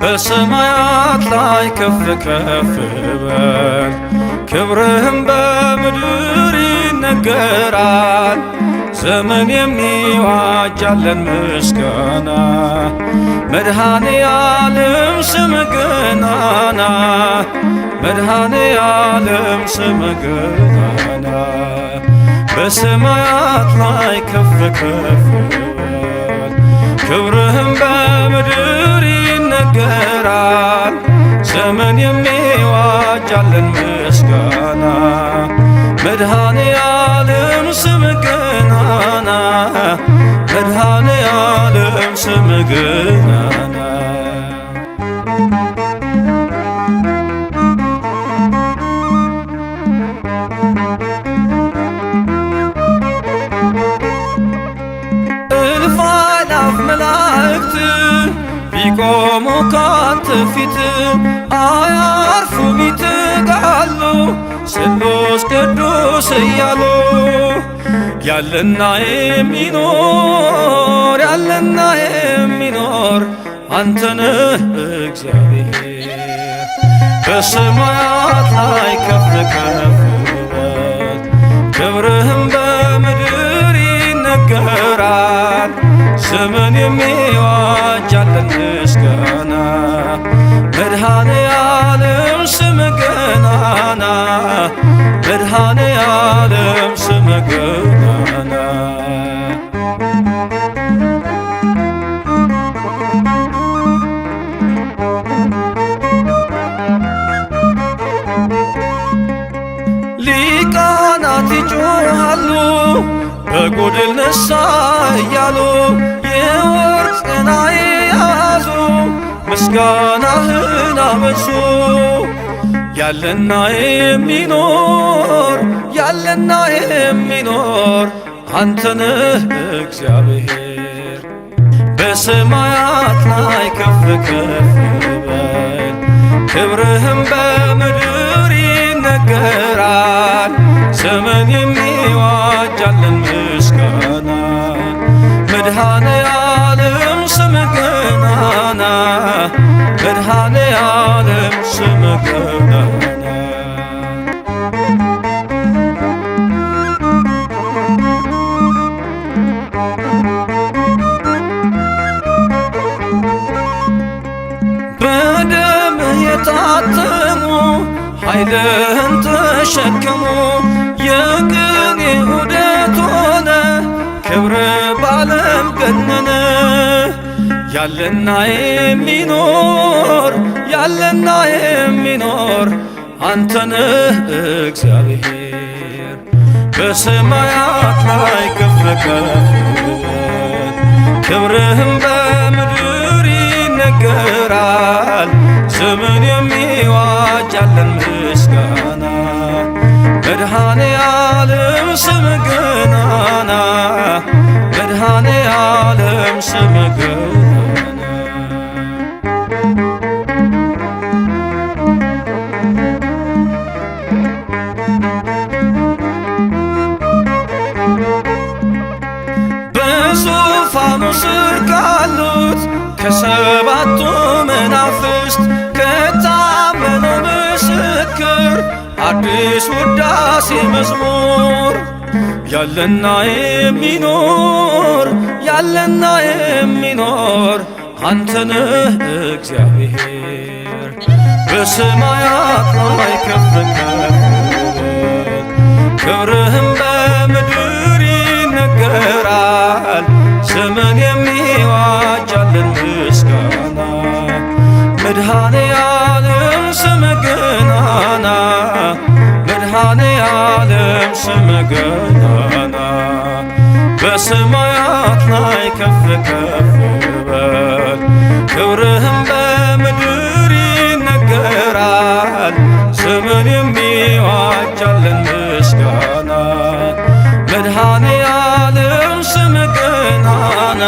በሰማያት ላይ ከፍ ከፍ በል ክብርህም በምድር ይነገራል። ዘመን የሚዋጃለን ምስጋና መድኃኔ ዓለም ስምህ ገናና መድኃኔ ዓለም ስምህ ገናና በሰማያት ላይ ከፍ ከፍ በል ክብርህም በምድር ይነገራል። ዘመን የሚዋጃለን ምስጋና መድኃኔ ዓለም ስምህ ገናና መድኃኔ ዓለም ስምህ ገናና እልፍ አእላፍ መላእክት ቢቆሙ ካንተ ፊት አያርፉም ይትጋሉ ስሉስ ቅዱስ እያሉ ያለና የሚኖር ያለና የሚኖር አንተ ነህ እግዚአብሔር። በሰማያት ላይ ከፍ ከፍ በል ክብርህም በምድር ይነገራል። ዘመን የሚዋጃለን ምስጋና መድኃኔ ዓለም ስምህ ገናና መድኃኔ ዓለም ስምህ ገናና ሊቃናት ይጮኻሉ በጎድል ነሣ እያሉ የወርቅ ጽና የያዙ ምስጋናህን አበዙ። ያለና የሚኖር ያለና የሚኖር አንተ ነህ እግዚአብሔር። በሰማያት ላይ ከፍ ከፍ በል ክብርህም በምድር ይነገራል። ዘመን የሚዋጃለን ምስጋና መድኃኔ ዓለም ስምህ ገናና መድኃኔ ዓለም ስምህ ገናና በደምህ የታተሙ ኃይልህን ተሸከሙ የቅኔ ዑደት ሆነ ክብር ባለም ገነነ። ያለና የሚኖር ያለና የሚኖር አንተ ነህ እግዚአብሔር። በሰማያት ላይ ከፍ ከፍ በል ክብርህም በምድር ይነገራል። ዘመን የሚዋጃለን ምስጋና መድኃኔ ዓለም ስምህ ገናና መድኃኔ ዓለም ስምህ ገናና በዙፋኑ ስር ካሉት ከሰባቱ መናፍስት ከታመነው ምስክር አዲስ ውዳሴ መዝሙር ያለና የሚኖር ያለና የሚኖር አንተ ነህ እግዚአብሔር። በሰማያት ላይ ከፍ ከፍ በል ክብርህም በምድር ይነገራል። ዘመን የሚዋጃለን ምስጋና መድኃኔ ዓለም ስምህ ገናና መድኃኔ ዓለም ስምህ ገናና በሰማያት ላይ ከፍ ከፍ በል ክብርህም በምድር ይነገራል። ዘመን የሚዋጃለን ምስጋና መድኃኔ ዓለም ስምህ ገናና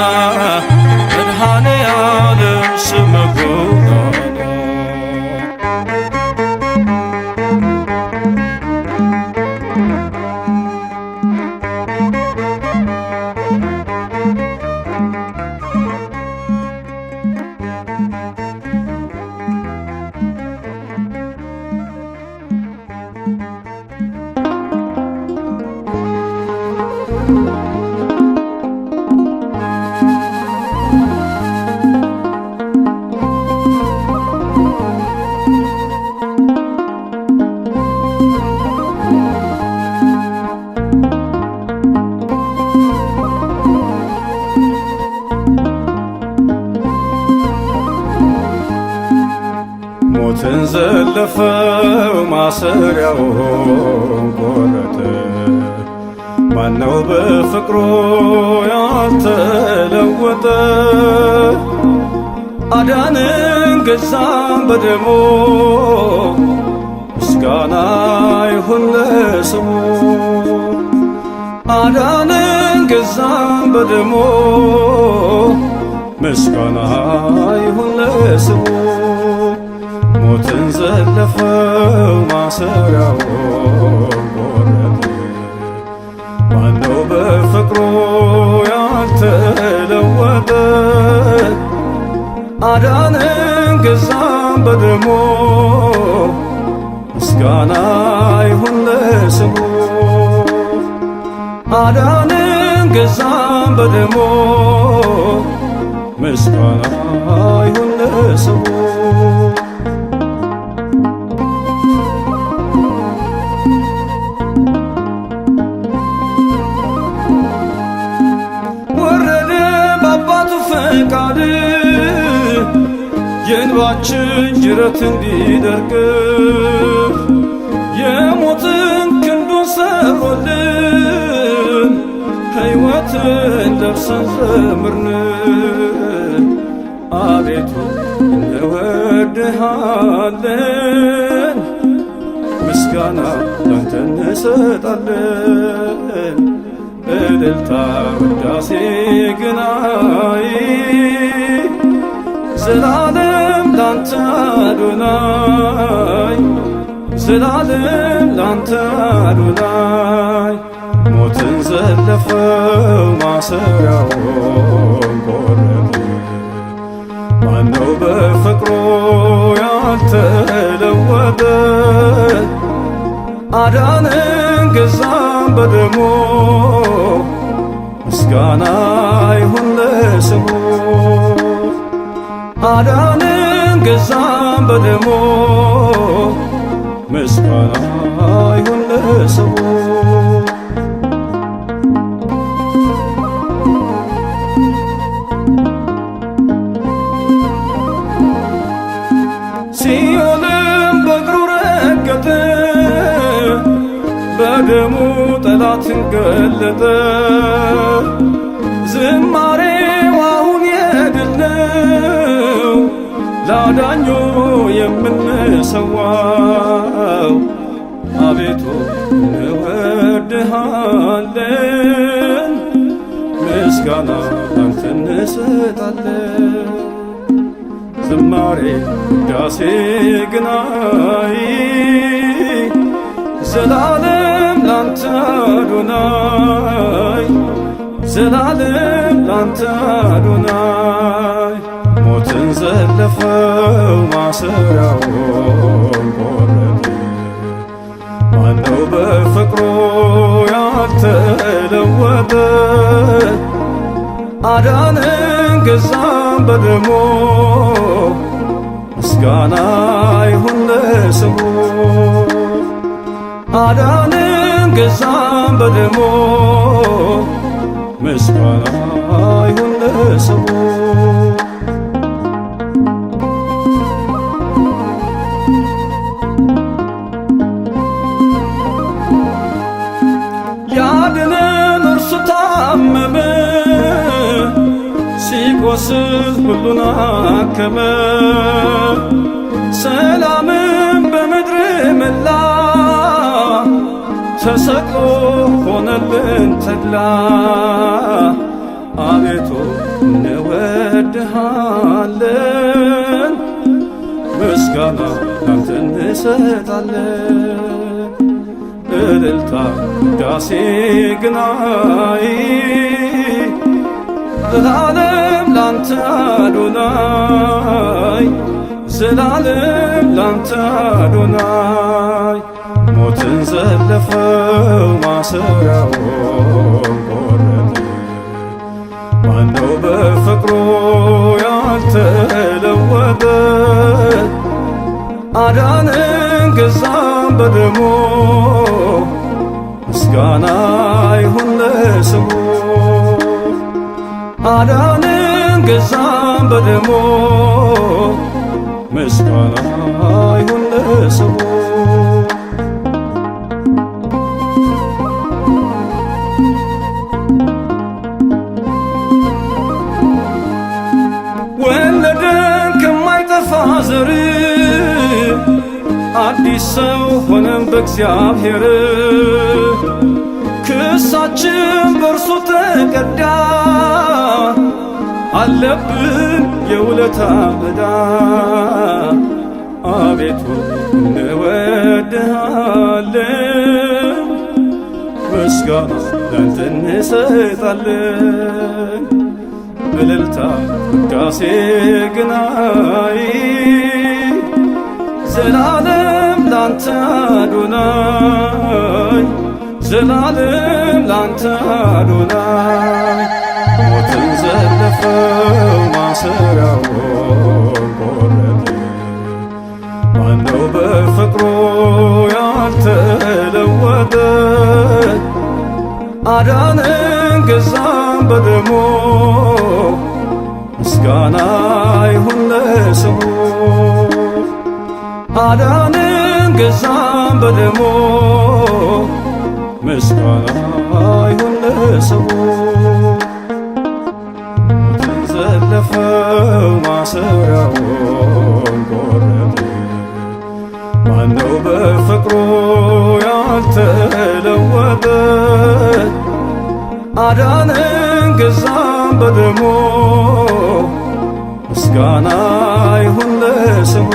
መድኃኔ ዓለም ስምህ ገናና ሞትን ዘለፈው ማሰሪያውን ቆረጠ። ማነው በፍቅሩ ያልተለወጠ? አዳንን ገዛን በደሙ ምስጋና ይሁን ለስሙ። አዳንን ገዛን በደሙ ምስጋና ይሁን ለስሙ። ሞትን ዘለፈው ማሰሪያውን ቆረጠ። ማነው በፍቅሩ ያልተለወጠ? አዳንን ገዛን በደሙ ምስጋና ይሁን ለስሙ። አዳንን ገዛን በደሙ ምስጋና ይሁን ለስሙ። ፈቃድ የእንባችን ጅረት እንዲደርቅ የሞትን ክንዱን ሰብሮልን ሕይወትን ለብሰን ዘምርን። አቤቱ እንወድሃለን ምስጋና ላንተ እንሰጣለን። እልልታ ውዳሴ ግናይ ዘላለም ላንተ አዶናይ ዘላለም ላንተ አዶናይ። ሞትን ዘለፈው ማሰሪያውን ቆረጠ። ማነው በፍቅሩ ያልተለወጠ? አዳንን ገዛን በደሙ ምስጋና ይሁን ለስሙ። አዳንን ገዛን በደሙ ምስጋና ይሁን ለስሙ። ሲኦልም በእግሩ ረገጠ በደሙ ጠላትን ገለጠ። ዝማሬው አሁን የድል ነው ላዳኙ የምንሰዋው። አቤቱ እንወድሃለን ምስጋና ላንተ እንሰጣለን። ዝማሬ ውዳሴ ግናይ ዘላለም ላንተ አዶናይ ዘላለም ላንተ አዶናይ። ሞትን ዘለፈው ማሰሪያውን ቆረጠ። ማነው በፍቅሩ ያልተለወጠ? አዳንን ገዛን በደሙ ምስጋና ይሁን ለስሙ። አዳንን ገዛን በደሙ ምስጋና ይሁን ለስሙ። ያድነን እርሱ ታመመ ሲቆስል ሁሉን አከመ። ሰላምን በምድር መላ ተሰቅሎ ሆነልን ተድላ አቤቱ እንወድሃለን ምስጋና ላንተ እንሰጣለን እልልታ ውዳሴ ግናይ ዘላለም ላንተ አዶናይ ዘላለም ላንተ አዶናይ ሞትን ዘለፈው ማሰሪያውን ቆረጠ ማነው በፍቅሩ ያልተለወጠ አዳነን ገዛን በደሙ ምስጋና ይሁን ለስሙ አዳነን ገዛን በደሙ ምስጋና ይሁን ለስሙ ወለደን ከማይጠፋ ዘር አዲስ ሰው ሆነን በእግዚአብሔር ክሳችን በእርሱ ተቀዳ አለብን የውለታ ዕዳ አቤቱ እንወድሃለን ምስጋና ላንተ እንሰጣለን እልልታ ውዳሴ ግናይ ዘላለም ላንተ አዶናይ ዘላለም ላንተ አዶናይ ሞትን ዘለፈው ማሰሪያውን ቆረጠ ማነው በፍቅሩ ያልተለወጠ አዳነን ገዛን በደሙ ምስጋና ይሁን ለስሙ አዳነን ገዛን በደሙ ምስጋና ይሁን ለስሙ ሞትን ዘለፈው ማሰሪያውን ቆረጠ ማነው በፍቅሩ ያልተለወጠ አዳነን ገዛን በደሙ ምስጋና ይሁን ለስሙ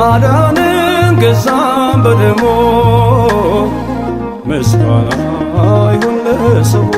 አዳነን ገዛን በደሙ ምስጋና ይሁን ለስሙ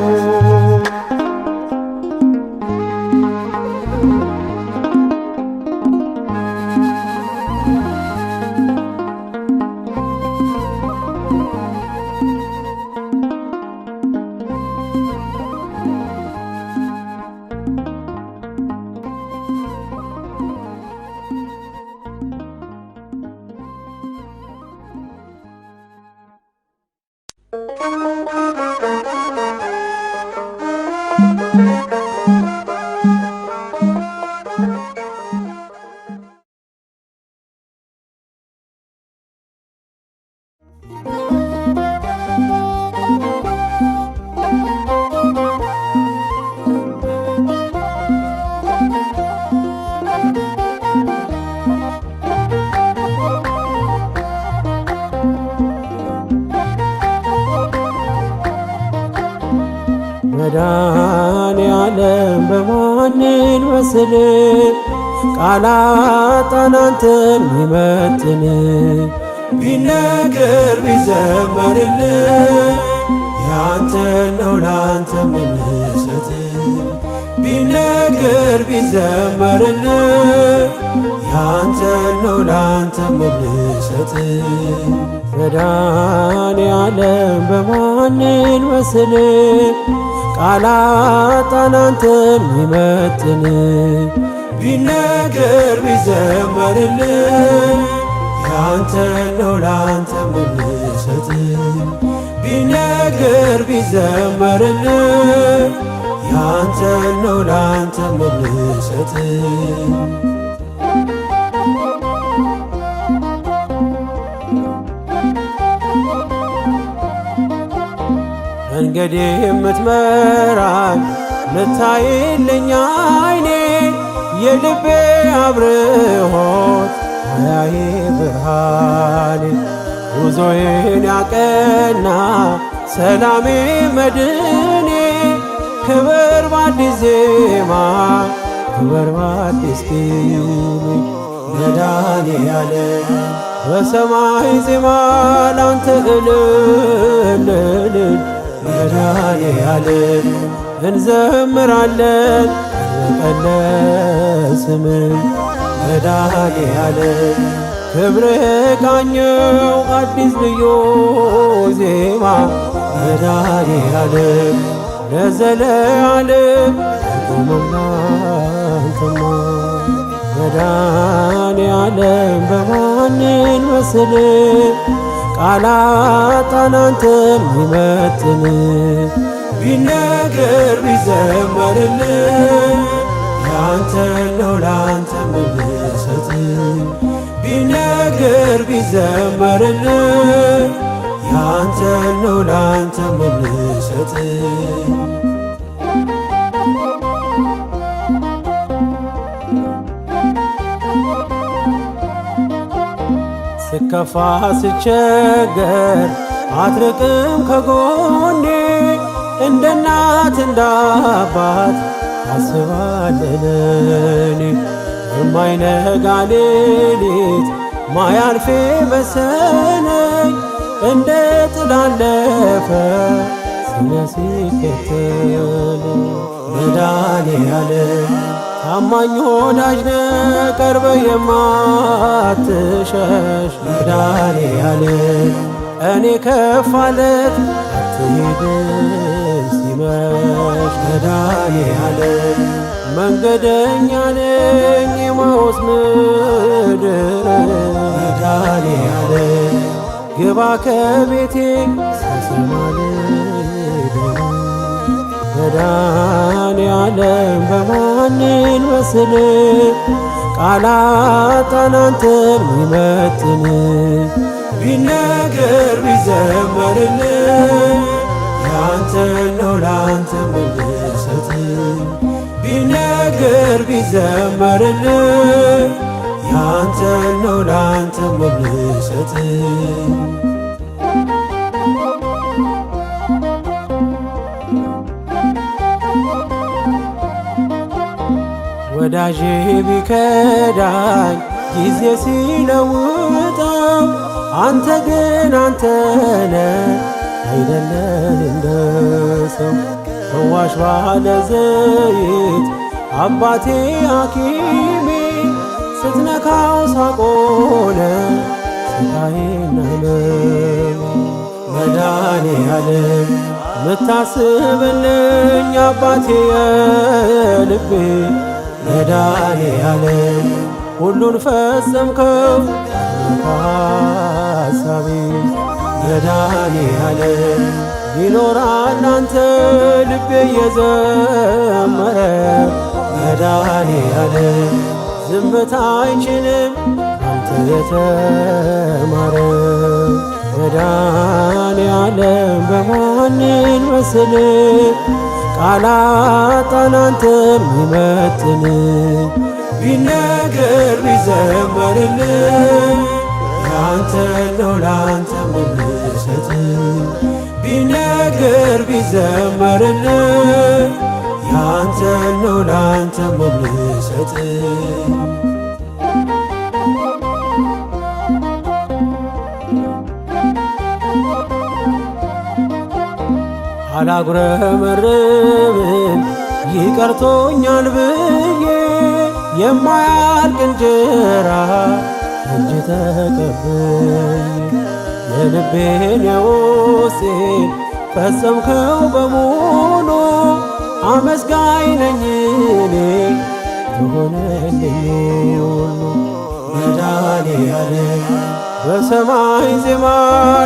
መድኃኔዓለም በማንን መስል ቃላት አንተን ሚመጥን ቢነገር ቢዘመርልን ያንተ ነው ላንተ ምንሰጥ ቢነገር ቢዘመርልን ያንተ ነው ላንተ ምንሰጥ መድኃኔዓለም በማንን መስል ቃላት አንተን ሚመጥን ቢነገር ቢዘመርልን ያንተ ነው ላንተ ምንሰጥ ቢነገር ቢዘመርልን ያንተ ነው ላንተ ምንሰጥ መንገዴ የምትመራኝ ምታይልኝ አይኔ የልቤ አብርሆት አያዬ ብርሃኔ ጉዞዬን ያቀና ሰላሜ መድኔ ክብር በአዲስ ዜማ ክብር በአዲስ ቅኔ መድኃኔዓለም በሰማይ ዜማ ላንተ እልል መድኃኔዓለም እንዘምራለን ቀን በቀን ስምህ መድኃኔዓለም ክብርህ ቃኘው አዲስ ልዩ ዜማ መድኃኔዓለም ለዘለዓለም ቆመና አንተማ መድኃኔዓለም በማንን መስል ቃላት አንተን ሚመጥን ቢነገር ቢዘመርልን ያንተ ነው ላንተ ምንሰጥ ቢነገር ቢዘመርልን ያንተ ነው ላንተ ምንሰጥ ስከፋ ስቸገር አትርቅም ከጎኔ እንደ እናት እንደ አባት ታስባለህ የማይነጋ ሌሊት ማያልፌ መሰለኝ እንደ ጥላ አለፈ ስምህ ሲከተል መድኃኔዓለም ታማኝ ወዳጅ ነህ ቀርበህ የማትሸሽ መድኃኔዓለም እኔ ከፋለት አትሄድም ሲመሽ መድኃኔዓለም መንገደኛ ነኝ የማውስ ምድር መድኃኔዓለም ግባ ከቤቴ ሳሰማልህ መድኃኔዓለም በማንን መስል ቃላት አንተን ሚመጥን ቢነገር ቢዘመርልን ያንተ ነው ላንተ ምንሰጥ ቢነገር ቢዘመርልን ያንተ ነው ላንተ ምንሰጥ ወዳጄ ቢከዳኝ ጊዜ ሲለውጠው አንተ ግን አንተነ አይደለም እንደ ሰው ፈዋሽ ባለ ዘይት አባቴ ሐኪሜ ስትነካው ሳቆነ ስቃዬና ሕመሜ መድኃኔዓለም ምታስብልኝ አባቴ የልቤ መድኃኔዓለም ሁሉን ፈጸምከው ሐሳቤ መድኃኔዓለም ይኖራል አንተ ልቤ እየዘመረ መድኃኔዓለም ዝምታ አይችልም አንተ የተማረ መድኃኔዓለም በማንን መስል ቃላት አንተን ሚመጥን ቢነገር ቢዘመርልን ያንተ ነው ላንተ ምንሰጥ ቢነገር ቢዘመርልን ያንተ ነው ላንተ ምንሰጥ አላጉረመርምም ይቀርቶኛል ብዬ የማያልቅ እንጀራ እጅ ተቀበይ የልቤን የውስጤን ፈጸምከው በሙሉ አመስጋኝ ነኝ እኔ የሆነልኝ ሁሉ መድኃኔዓለም በሰማይ ዜማ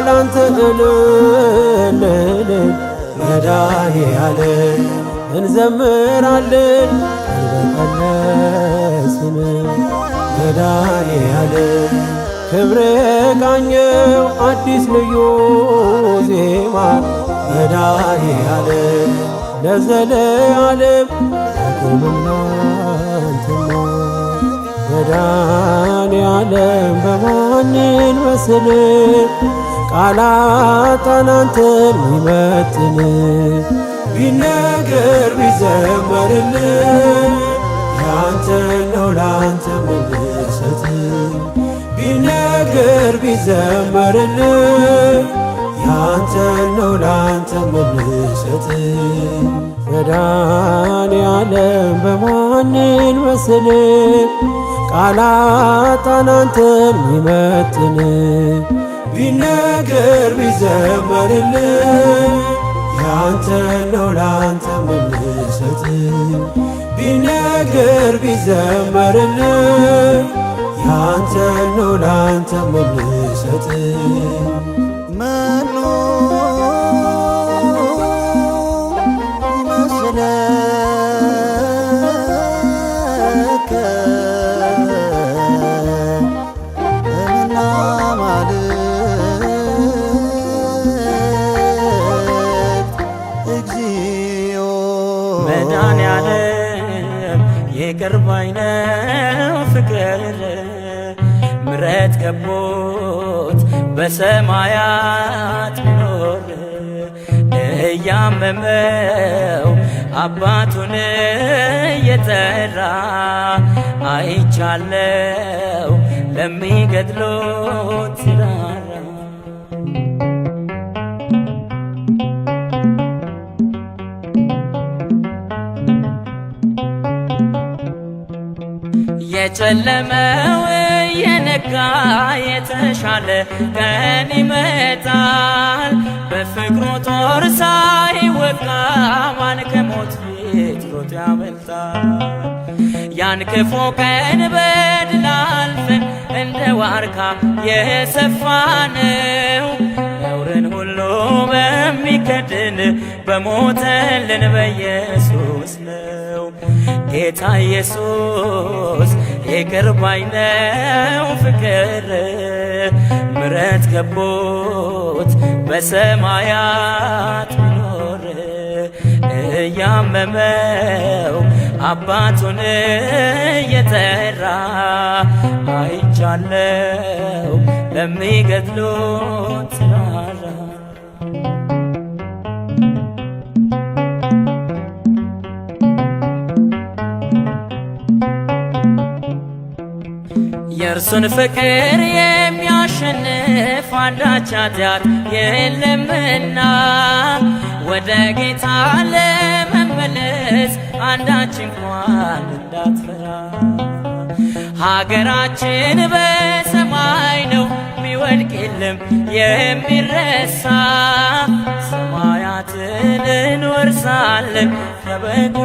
ላንተ እልል መድኃኔዓለም እንዘምራለን በቀን ስምህ መድኃኔዓለም ክብርህ ቃኘው አዲስ ልዩ ዜማ መድኃኔዓለም ለዘለዓለም አቁምና አንተማ መድኃኔዓለም በማንን መስል ቃላት አንተን ሚመጥን ቢነገር ቢዘመርልን ያንተ ነው ላንተ ምንሰጥ ቢነገር ቢዘመርልን ያንተ ነው ላንተ ምንሰጥ መድኃኔዓለም በማንን መስል ቃላት አንተን ሚመጥን ቢነገር ቢዘመርልን ያንተ ነው ላንተ ምንሰጥ ቢነገር ቢዘመርልን ያንተ ነው ላንተ ምንሰጥ መኑ ይመስለከ እምነ አማልክት እግዚኦ መድኃኔዓለም ይቅር ባይ ነው ፍቅር ምሕረት ከቦት በሰማያት ቢኖር እያመመው አባቱን እየጠራ አይቻለው ለሚገድሎት ሲራራ የጨለመው የነጋ የተሻለ ቀን ይመጣል። በፍቅሩ ጦር ሳይወጋ ማን ከሞት ፊት ሮጦ ያመልጣል። ያን ክፉ ቀን በድል አልፈን እንደ ዋርካ የሰፋነው ነውርን ሁሉ በሚከድን በሞተልን በኢየሱስ ነው። ጌታ ኢየሱስ ይቅር ባይ ነው ፍቅር ምሕረት ከቦት በሰማያት ቢኖር እያመመው አባቱን እየጠራ አይቻለው ለሚገድሎት ሲራራ የእርሱን ፍቅር የሚያሸንፍ አንዳች ኃጢአት የለምና ወደ ጌታ ለመመለስ አንዳች እንኳን እንዳትፈራ። ሀገራችን በሰማይ ነው ሚወድቅ የለም የሚረሳ ሰማያትን እንወርሳለን ከበጉ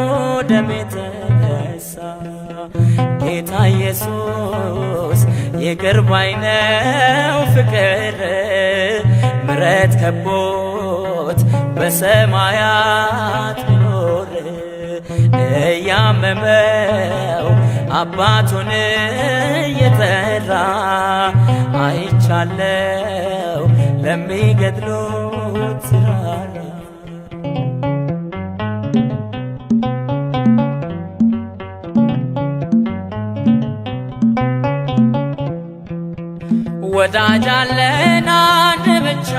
ደም የተነሳ ጌታ ኢየሱስ ይቅር ባይ ነው ፍቅር ምሕረት ከቦት በሰማያት ቢኖር እያመመው አባቱን እየጠራ አይቻለው ለሚገድሉት ሲራራ ወዳጅ አለን አንድ ብቻ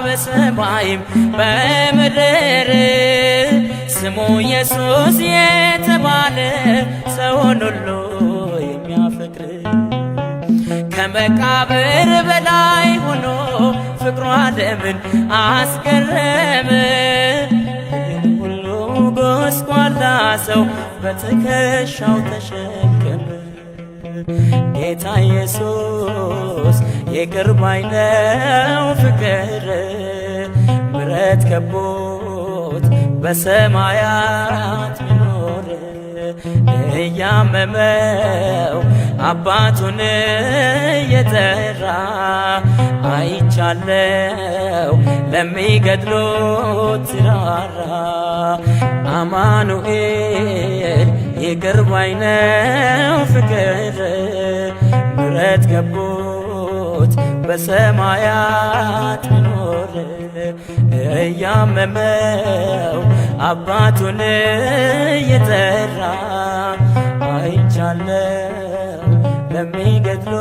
በሰማይም በምድር ስሙ ኢየሱስ የተባለ ሰውን ሁሉ የሚያፈቅር ከመቃብር በላይ ሆኖ ፍቅሩ ዓለምን አስገረመ። ይህን ሁሉ ጎስቋላ ሰው በትከሻው ተሸከመ። ጌታ ኢየሱስ ይቅር ባይ ነው ፍቅር ምሕረት ከቦት በሰማያት ቢኖር እያመመው አባቱን እየጠራ አይቻለው ለሚገድሎት ሲራራ አማኑኤል ይቅር ባይ ነው ፍቅር ምሕረት ከቦት በሰማያት ቢኖር እያመመው አባቱን እየጠራ አይቻለው ለሚገድሉ